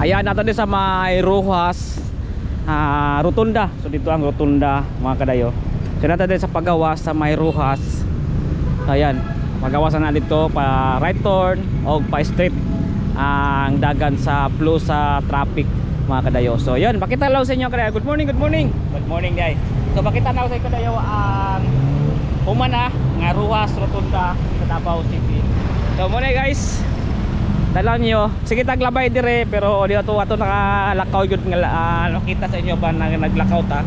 Ayan nato din sa may Rojas Rotunda. So dito ang Rotunda mga kadayo. So nato din sa pagawas sa may Rojas. Ayan, magawasan na dito pa right turn o pa straight ang dagan sa flow sa traffic mga kadayo. So yun, pakita lang sa inyo kadayo. Good morning, good morning. Good morning guys. So pakita na sa kadayo ang humana nga Rojas Rotunda sa Davao City. So muna guys, dalaw nyo, sige taglabay dire pero di ato nakalakaw yun nga nakita sa inyo ba na naglakaw ta.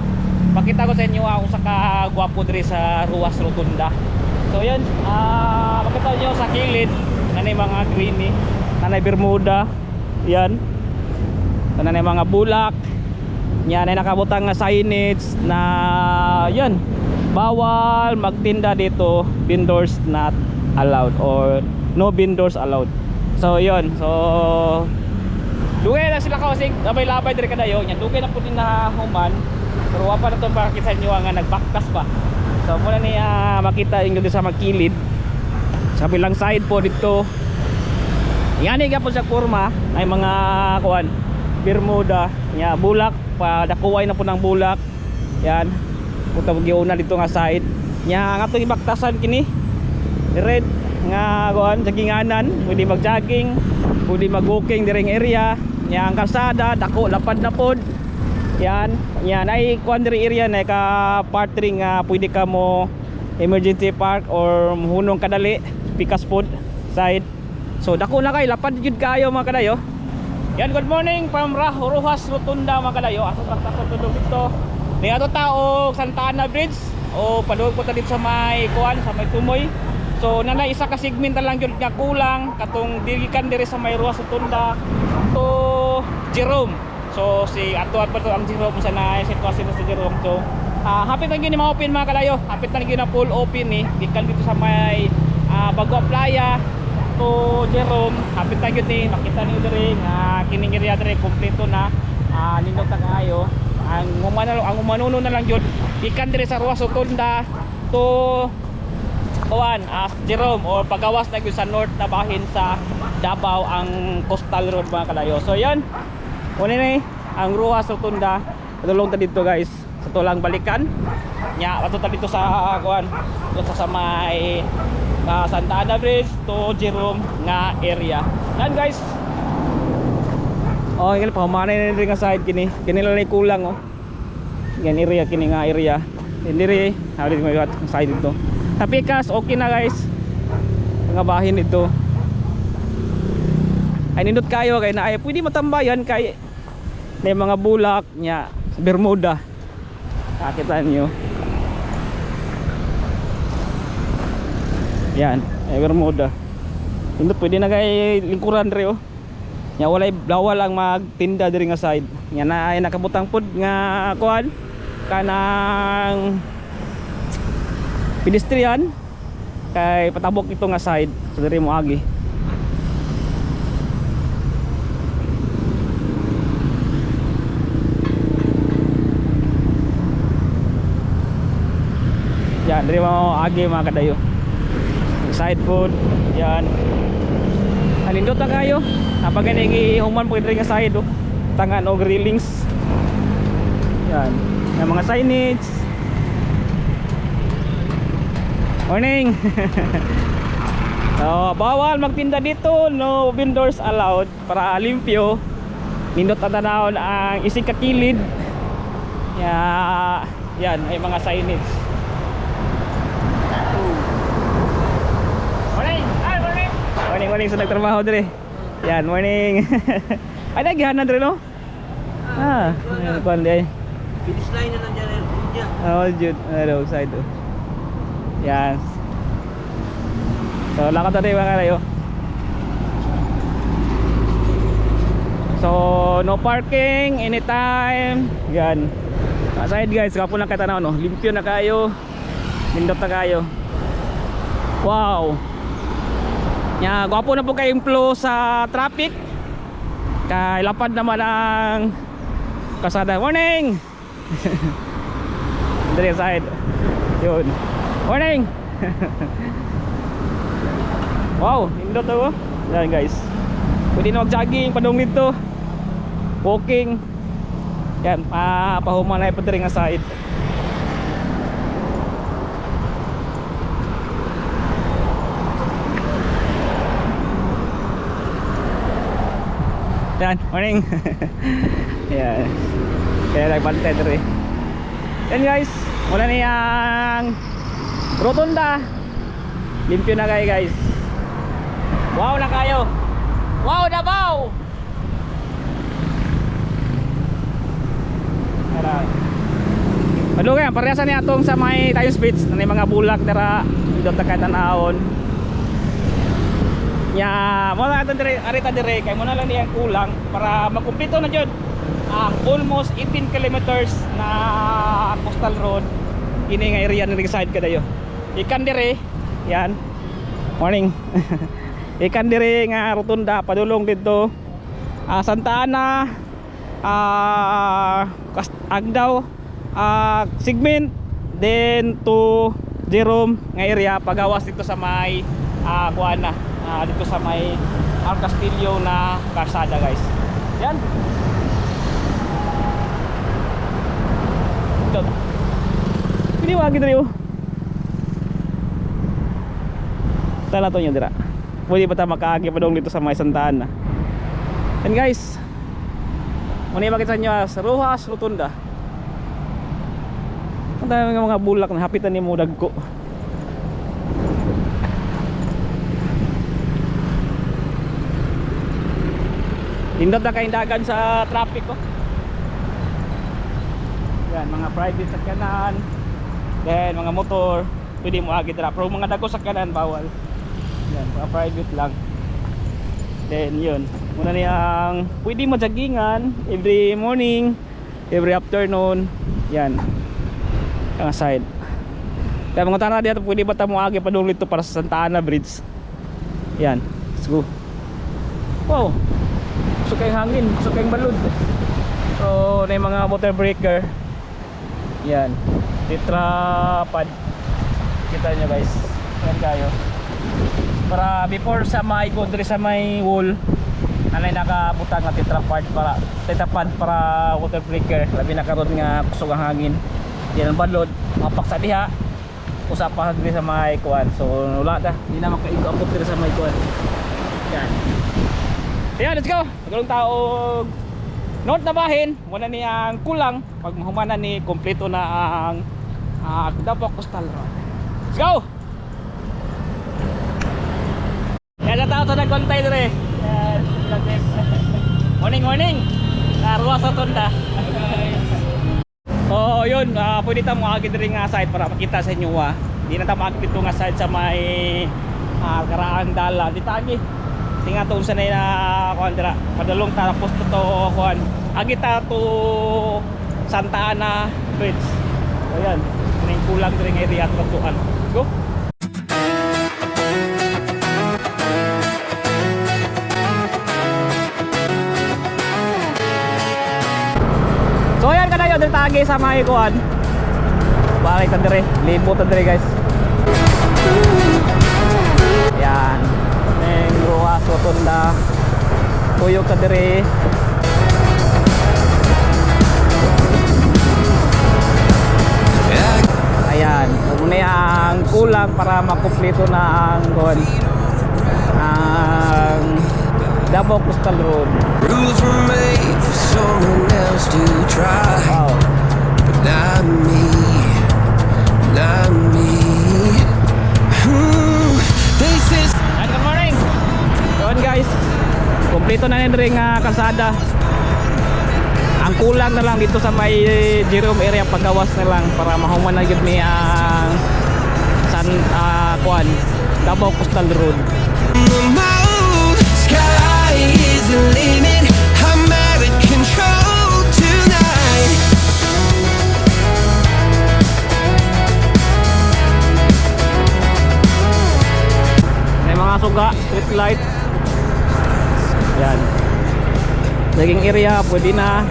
Pakita ko sa inyo ako sa kagwapo dire sa Rojas Rotunda. So yun, pakita nyo sa kilid nanay mga greeny, nanay Bermuda, yan nanay mga bulak, yan ay nakabutang nga signage na yan, bawal magtinda dito, vendors not allowed or no vendors allowed. So yun, so dugay na sila kasi labay-labay dire kadayo nya, dugay na po din na human pero wa pa na to makita nyo nga nagbaktas pa. So muna niya makita yung dito sa magkilid sa bilang side po dito yan nga po sa kurma ay mga kuan Bermuda nya bulak pa dakuway na po ng bulak yan puta giuna dito nga side nya nga itong ibaktasan kini red nga kuan jagginganan, pwede mag-jogging, pwede mag-walking diring area. Nya ang kalsada dako lapad na pod. Yan, yan ay kuan diri area na ka part ring nga pwede ka mo emergency park or hunong kadali, pikas pod side. So dako na kay lapad jud kayo mga kadayo. Yan, good morning from Rojas Rotunda mga kadayo. Ato sa tulog dito. Ni ato taog Santa Ana Bridge o padulog po ta dito sa may kuan sa may Tumoy. So nana isa ka segment lang yun nga kulang katong dirikan dire sa may Rojas Rotunda to Jerome. So si atuan pa to ang Jerome sa na sitwasyon sa Jerome. So hapit na gyud ni ma-open mga kalayo. Hapit na gyud na full open ni gikan dito sa may Bagua Playa to Jerome. Hapit na gyud ni makita niyo dire nga kining area dire kompleto na nindot na kaayo. Ang umanuno na lang yun gikan dire sa Rojas Rotunda to kuan Jerome o pagawas na sa north na bahin sa Davao ang coastal road mga kalayo. So yan una ni ang Rojas Rotunda. Padulong ta dito guys sa tulang balikan nya ato ta dito sa kuan dito sa may Santa Ana Bridge to Jerome nga area. Yan guys, oh ingil pa humanay na rin nga side kini lang kulang oh yan area kini nga area hindi rin halit mo yung side dito. Tapi kas okay na guys mga bahin ito ay nindot kayo kay na ay pwede matambayan kay may mga bulak nya Bermuda. Nakita nyo yan ay Bermuda nindot pwede na kay lingkuran rin oh nya walay bawal ang magtinda diri nga side nya na ay nakabutang pod nga kuan kanang pedestrian kay patabok ito nga side sa diri mo agi. Yan diri mo agi mga kadayo side food yan alindot na kayo napag human po diri nga side oh tangan og railings yan yung mga signage. Morning. So, bawal magtinda dito, no vendors allowed para limpyo. Nindot at tanawon ang isig kakilid. Yan ay mga signage. Morning. Hi, morning. Morning sa nagtrabaho dire. Yan, morning. Ay nagihanan dire no? Kuan di. Finish line na lang dyan. Oh, jud. Hello, side. Yan. So lakad tayo mga kalayo. So no parking anytime. Yan. Aside guys, kapo na katanaw no. Limpyo na kayo. Lindot na kayo. Wow. Nya gwapo na po kayong flow sa traffic. Kay lapad naman ang kasada. Morning. Dari side. Yun. Morning. Wow, indot to. Yan guys. Pwede na mag-jogging padung dito. walking. Yan, pahuman na pa diri nga side. Yan, morning. Yan. Kaya nagbantay diri. Yan guys, muna niyang rotunda. Limpyo na kayo guys. Wow na kayo. Wow Davao. Padulong yan, parehasan niya itong sa may tayo speech na may mga bulak dara dito ta kay tanahon. Ya, mo na dire arita dire kay mo na lang niyang kulang para makumpleto na jud ang almost 18 kilometers na coastal road ini nga area ni side kadayo. Ikan dire, yan. Morning. Ikan dire nga rotunda padulong dito. Santa Ana, Agdao, Sigmund, then to Jerome nga area pagawas dito sa may kuana, dito sa may Al Castillo na karsada guys. Yan. Ito. Pili wagi diri oh. Tala to nyo dira. Pwede pa ta makaagi pa dong dito sa may Santa Ana. And guys, muna makita nyo sa Rojas Rotunda. Ang dami nga mga bulak na hapitan ni mo dagko. Indot na kaindagan sa traffic ko. Yan, mga private sakyanan. Then mga motor, pwede mo agi dira. Pero mga dagko sakyanan bawal. Yan, mga private lang. Then yun, muna niyang pwede mo joggingan every morning, every afternoon. Yan. Ang side. Kaya mga tanah dito pwede ba tamo agi padung dito para sa Santa Ana Bridge. Yan. Let's go. Wow. Gusto kayong hangin, gusto kayong balod. So, na yung mga motor breaker. Yan. Tetrapod. Kita nyo guys. Yan kayo. Para before sa may kundri sa may wall, nanay nakabutang nga tetrapod para water breaker. Labi na karon nga kusog ang hangin. Yan ang balod. Mapak sa diha. Usap pa diri sa may kuan. So, wala ta. Hindi na makaigo-abot diri sa may kuan. Yan. Ayan, let's go. Magulong taog note na bahin. Muna niyang kulang. Pag mahumanan ni kompleto na ang Davao Coastal Road. Let's go. Kaya tao to nagkontay dire. Morning, morning. Ruas Rotunda. Oh, yun. Pwede tayo makakit rin nga side para makita sa inyo. Hindi na tayo makakit ito nga side sa may karaang dala. Di tagi. Tinga to sa na kuan dira padulong ta posto to kuan agita to Santa Ana Bridge. Ayan, ning kulang diri nga area at tuan. Go. So ayan kadayo diri tagi sa may kuan. Balik ta diri, libo ta diri guys. Ayan. Ruas Rotunda tuyo ka dire. Ayan, muna ang kulang para makumpleto na ang kuan ang Davao Coastal Road. Rules were made for someone else to try. Wow. But not me, not me. They say Good morning. Yun guys, kompleto na rin rin kalsada. Ang kulang na lang dito sa may Jerome area paggawas na lang para mahuman na yun ni ang kuan Davao Coastal Road. the moon, sky is the limit. I'm out of control tonight. May mga suga, street light. Yan. Naging area, pwede na.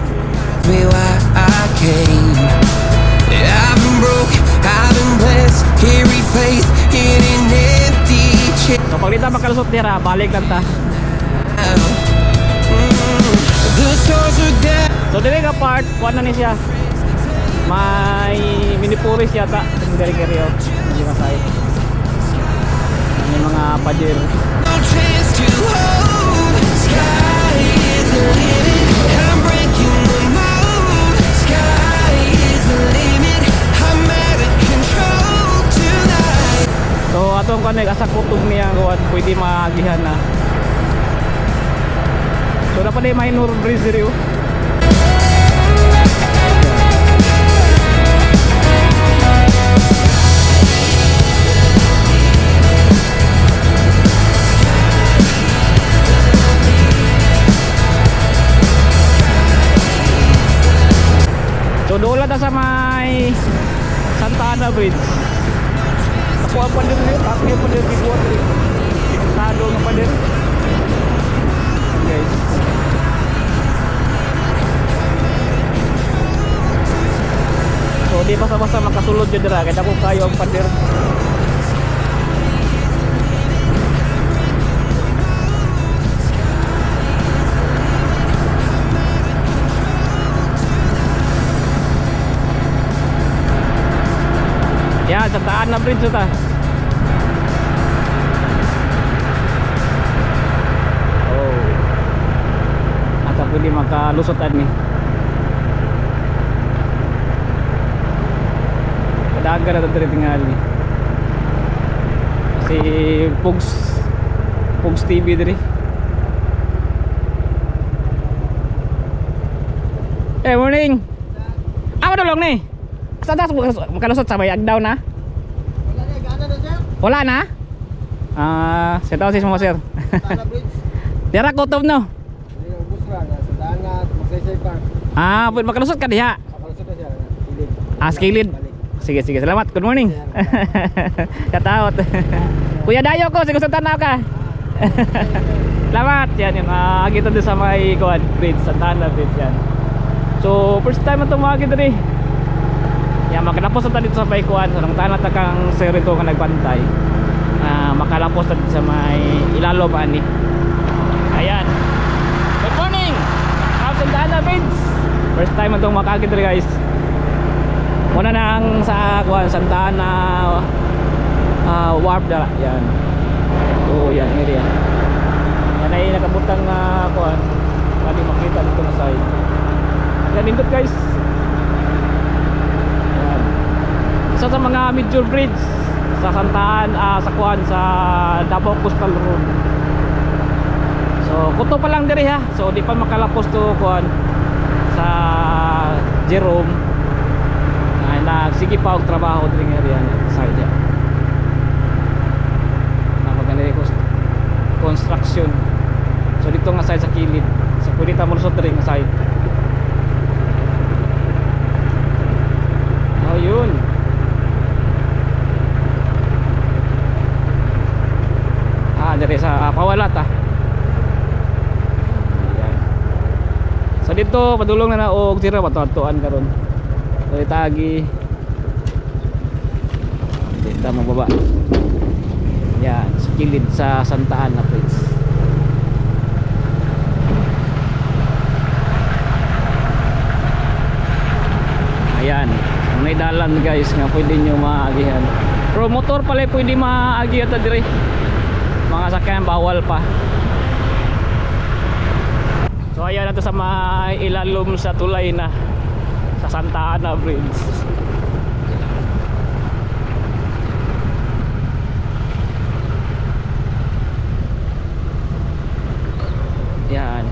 Me why I came. I've been broke, I've been blessed. Carry faith in an empty chair. So pag dito makalusot nila, balik lang ta. The stars are So dili ka part, kuha na ni siya. May minipuris yata yung diri area. Hindi masay. May mga pader. No chance to hold. Sky is the limit. I'm breaking the mold. Sky is the limit. I'm out of control tonight. So atong kanay asa kutob niya kuan pwede maagihan na. So dapat ay minor breeze diri. So doon lang sa may Santa Ana Bridge. Nakuha pa din yun, taas pa din kikuha din. Tado nga pa din. Guys. So di basta-basta makasulod dyan dira, kaya kung kayo ang pader. Yan, Santa Ana Bridge ito. Oh. Ata pwede makalusotan ni. Kadaga na ito tingali. Kasi Pugs TV diri. Morning. Apa dolong nih? Sada makalusot sa may agdaw na? Wala na, gana na sir. Wala na? Setaw sis mo sir. Tana Bridge. Dira kutob no. Ubus ra na sa dagat, Magsaysay Park. Pwede makalusot ka diha. Makalusot na siya. Kilid. Skilid. Sige, sige. Salamat. Good morning. Kataot. Kuya Dayo ko, sige sa tanaw ka. Salamat. Yan yung agito doon sa may Kuan Bridge, Santa Ana Bridge yan. So, first time na tumagi dito eh. Yan, makalapos na dito sa may Kuan. So, nang tanat na kang serito ka nagbantay. Makalapos na dito sa may ilalo pa ni. Ayan. Good morning. Santa Ana Bridge. First time na itong makakita guys. Una nang sa Kuan Santa Ana warp dala. Yan. So yan area. Yan ay nakabutang Kuan. Pwede makita dito na side. Yan nindot guys. Yan. Isa sa mga major bridge sa Santa Ana, sa Kuan sa Davao Coastal Road. So kuto pa lang diri ha. So di pa makalapos to Kuan sa Jerome. Sige pa og trabaho diri nga area sa side. Napaganda construction. So dito nga side sa kilid. So pwede ta mo lusot diri nga side. Oh yun. Diri sa Pawalat ah. Ayan. So dito padulong na og tira patuan karon. So itagi kita mababa. Yan, sa kilid sa Santa Ana Bridge. Ayan, may dalan guys nga pwede nyo maagihan. Pero motor pala pwede maagihan ta dire. Mga sakyan bawal pa. So ayan nato sa may ilalom sa tulay na sa Santa Ana Bridge. Yan.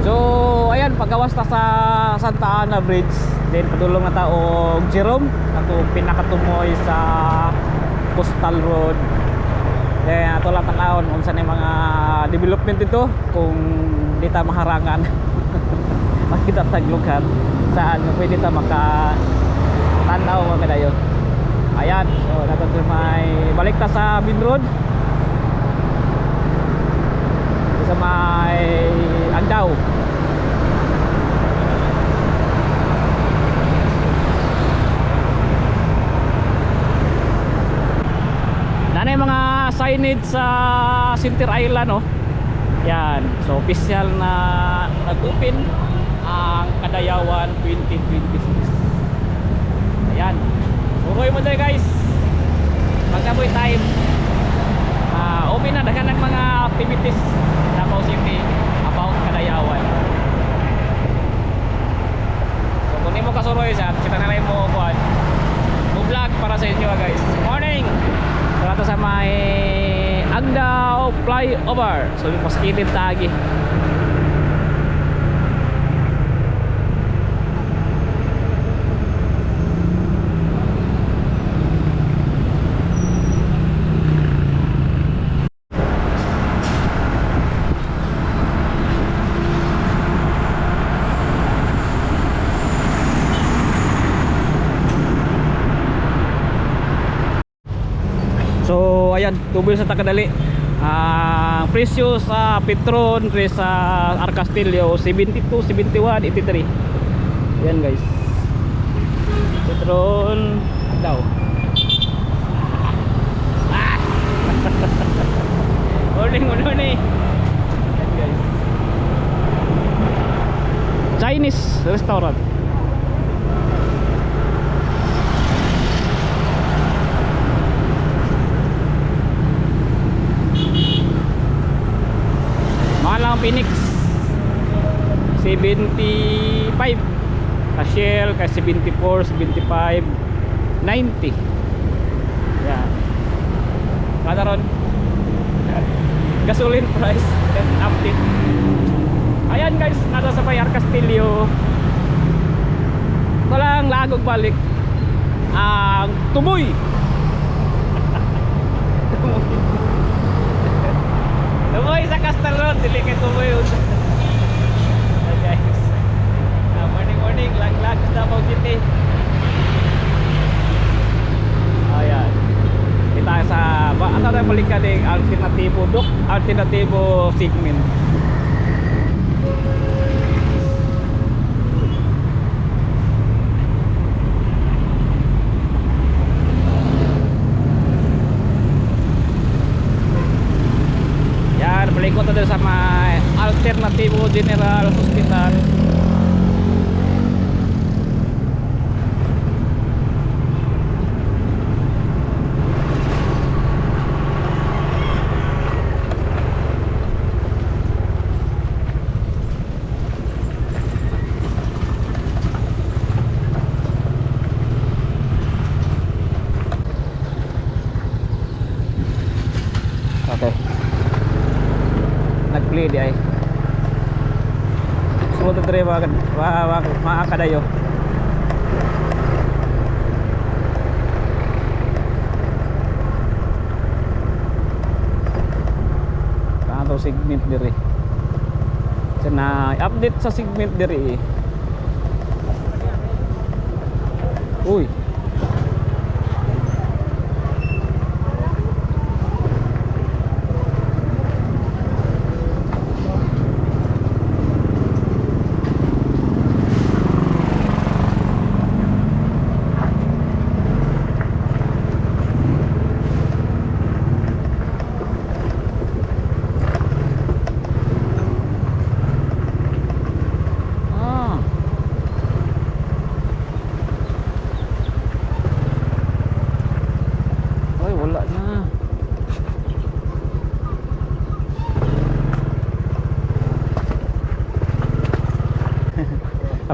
So ayan pagawas ta sa Santa Ana Bridge. Then padulong na ta og Jerome ato pinakatumoy sa Coastal Road. Then ato lang tanawon unsa na mga development dito kung di ta maharangan. Makita tag lugar saan pwede ta maka tanaw mga dayon. Ayan, so nato may balik ta sa Bin Road. Sa may Agdaw. Nanay mga signage signage sa Center Island, oh. Yan. So official na nag-open ang Kadayawan 2026. Ayan. Suroy mo tayo guys. Magkaboy time. Open na daghan ng mga activities sa Davao City about Kadayawan. So kung di mo kasuroy sa kita na rin mo kuhan vlog para sa inyo guys. Morning! Tara sa may Agdao flyover. So paskilid tagi. So ayan, tubil sa Takadali. Presyo sa Petron, sa Arcastillo 72, 71, 83. Ayan guys. Petron daw. Morning ni. Ayan guys. Chinese restaurant. Malang Phoenix 75, Shell kay 74, 75, 90. Yan. Kada ron gasoline price and update. Ayan guys, nasa sa Bayar Castillo. Walang lagog balik ang Tuboy. Tumoy sa Castle Road, dili kay Tumoy. Guys. Morning, lag sa Davao City. Ayan. Kita sa ano na balikan ng alternatibo segment. Balik ko tayo sa may Alternatibo General Hospital. Okay. Nag-play di ay. Sunod na rin mga kadayo. Kanto segment diri. Sana update sa segment diri. Uy.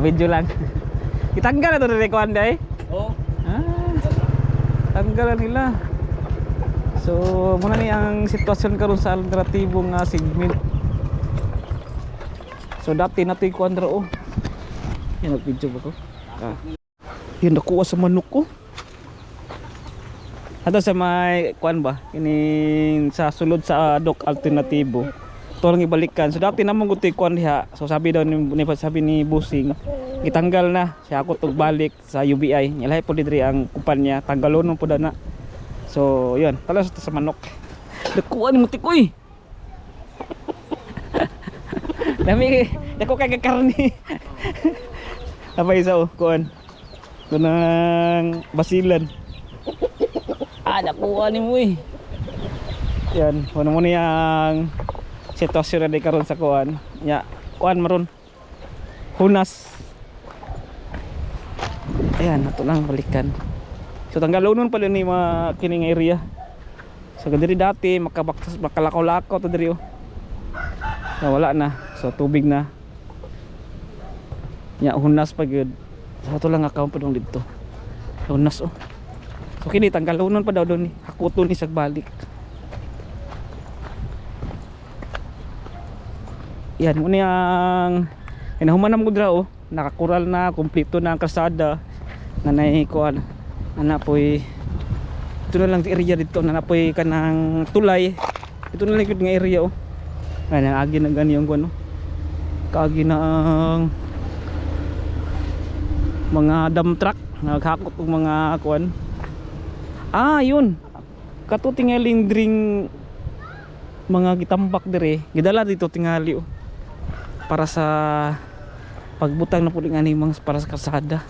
Video lang. Itanggal na ito na rekuan day. Oo. Tanggalan nila. So muna ni ang sitwasyon karon sa alternatibong segment. So dati nato yung kuandra oh. Yan nag-video ba ko? Yan nakuha sa manok ko. Ato sa may kuan ba? Kining sa sulod sa Doc Alternatibo. Tolong ibalikan. So dati namang gutoy kuan diha. So sabi daw ni Busing, gitanggal na siya ako tug balik sa UBI. Nilay po diri ang kumpanya, tanggalon po na. So yun, talas sa manok. Dakuan mo tikoy. Dami dako kay karne. Apa isa oh, kuan. Kunang basilan. Nakuha ni mo eh. Yan, kuno mo niyang sitwasyon na di karon sa kuan. Nya, kuan maron. Hunas. Ayan, nato lang balikan. So tanggalunon pala ni mga kining area. So diri dati makalakaw-lakaw to diri oh. So, wala na. So tubig na. Nya hunas pa gyud. So ato lang account pa dong dito. Hunas oh. So kini tanggalunon pa daw doon ni. Hakuton ni sagbalik. Yan mo niyang hinahuman mo dra oh. Nakakural na, kumpleto na ang kalsada. Nanay kuan. Ana poy ito na lang area dito na napoy kanang tulay. Ito na lang yung area oh. Ay agi na gani yung kuno. Kaagi na ang mga dump truck naghakot og mga kuan. Ah, yun. Kato tingaling dring mga gitambak dire. Gidala dito tingali oh. Para sa pagbutang na pud ani mga para sa kalsada.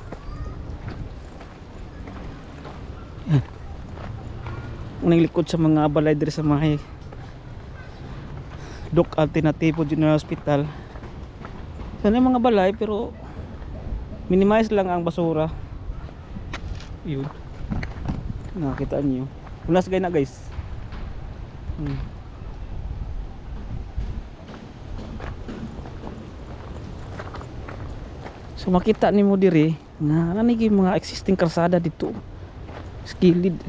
Unang likod sa mga balay dire sa mga Doc Alternativo General Hospital. Sana mga balay pero minimize lang ang basura. Yun. Nakita niyo. Unas gay na guys. So makita nimo dire na nanigi mga existing kalsada dito. Skilled.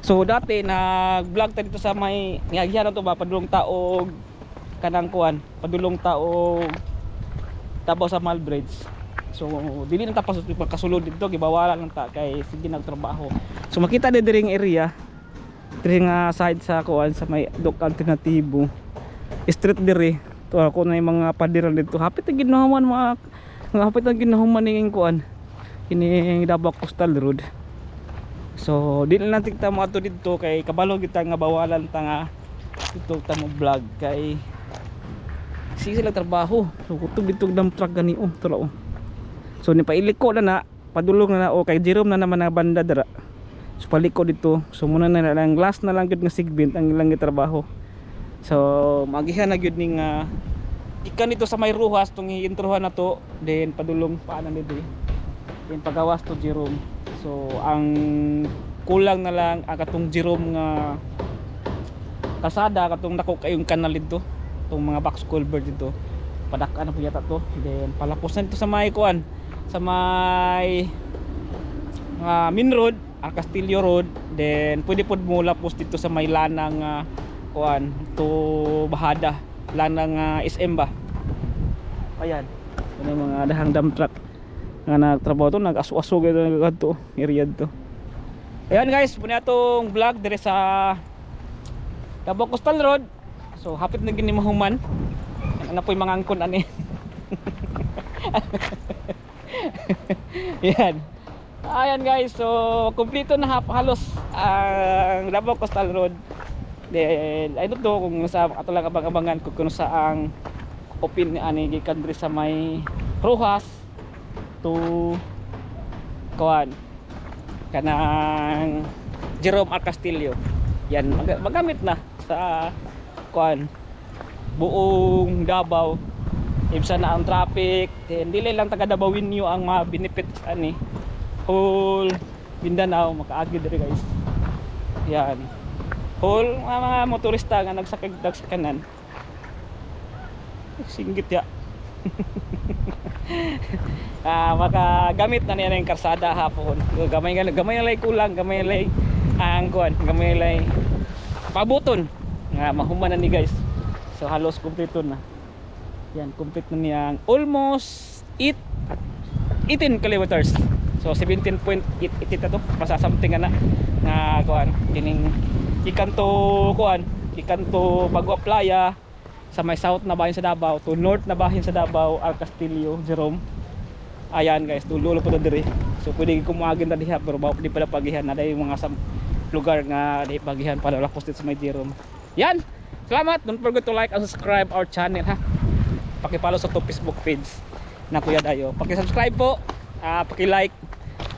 So dati nag-vlog ta dito sa may ngagyan to ba padulong taog kanang kuan, padulong taog Tabaw sa Malbridge. So dili na ta kasulod dito gibawalan lang ta kay sige nagtrabaho. So makita din diri nga area diri nga side sa kuan sa may Doc Alternativo. Street diri. To ako na yung mga padiran dito. Hapit na ginahuman hapit na ginahuman ning kuan. Kini Davao Coastal Road. So di na natin ta mo ato dito kay kabalo kita nga bawalan ta nga dito ta mo vlog kay sige sila trabaho. So kutog dito dump truck gani oh tula oh. So ni pailiko na padulong na oh kay Jerome na naman na banda dira. So paliko dito. So muna na lang last na lang gyud nga segment ang ilang trabaho. So magihan na gyud ning ikan dito sa may Ruhas tong i-introhan na to then padulong paanan dito. Then pagawas to Jerome. So ang kulang na lang ang katong Jerome nga kasada katong dako kayong kanal dito, tong mga box culvert dito. Padak-an na po yata to. Then palapos na dito sa may kuan, sa may main road, ang Castillo Road. Then pwede pod mo lapos dito sa may lanang kuan to Bahada, lanang SM ba. Ayan. Ano mga dahang dump truck nga nagtrabaho to, nag-aso-aso to area to. Ayan guys, muna itong vlog dire sa Davao Coastal Road. So hapit na gini mahuman. Ano po yung mga angkon ani. Yan. Ayan guys, so kompleto na halos ang Davao Coastal Road. Then I don't know kung sa ato lang abang-abangan kung saang open ani gikan dire sa may Rojas to kuan kanang Jerome R. Castillo. Yan magamit na sa kuan buong Davao. Ibsa na ang traffic, then dili lang taga Davao-Winyo ang mga benefits ani whole Mindanao makaagi diri guys. Yan whole mga motorista nga nagsakagdag sa kanan singgit ya. Makagamit na niya ng karsada hapon. Gamay lay kulang, gamay lay ang kuan, gamay lay pabuton nga mahuman na ni guys. So halos kompleto na. Yan, complete na niyang almost 18 kilometers. So 17.8 ito to, pasa something na nga kuan kining ikanto kuan, ikanto Bagua Playa sa may south na bahin sa Davao to north na bahin sa Davao al Castillo Jerome. Ayan guys, dulo po to diri. So pwede kumagin na diha pero di pala pagihan na day mga lugar nga di pagihan para lapos dito sa may Jerome. Yan. Salamat. Don't forget to like and subscribe our channel ha. Paki-follow sa to Facebook page na Kuya Dayo. Paki-subscribe po, paki-like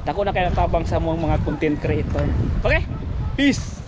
Dako na kayo tabang sa mga content creator. Okay? Peace!